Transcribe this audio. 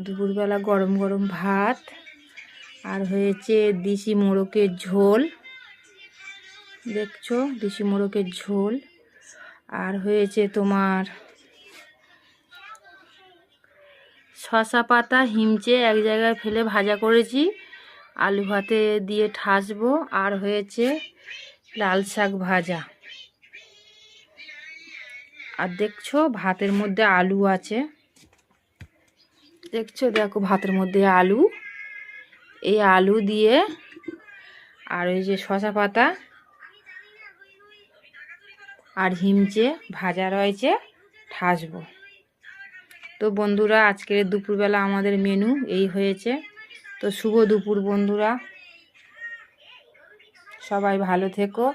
দুপুরবেলা গরম গরম ভাত, আর হয়েছে দেশি মোরগের ঝোল, দেখছো দেশি মোরগের ঝোল। আর হয়েছে তোমার শসা পাতা হিমচে এক জায়গায় ফেলে ভাজা করেছি, আলু ভাতে দিয়ে ঠাসবো। আর হয়েছে লাল শাক ভাজা। আর দেখছো ভাতের মধ্যে আলু আছে, দেখছো, দেখো ভাতের মধ্যে আলু, এই আলু দিয়ে আর ওই যে শসা পাতা আর হিমচে ভাজা রয়েছে, ঠাসবো। তো বন্ধুরা, আজকের দুপুরবেলা আমাদের মেনু এই হয়েছে। তো শুভ দুপুর বন্ধুরা, সবাই ভালো থেকো।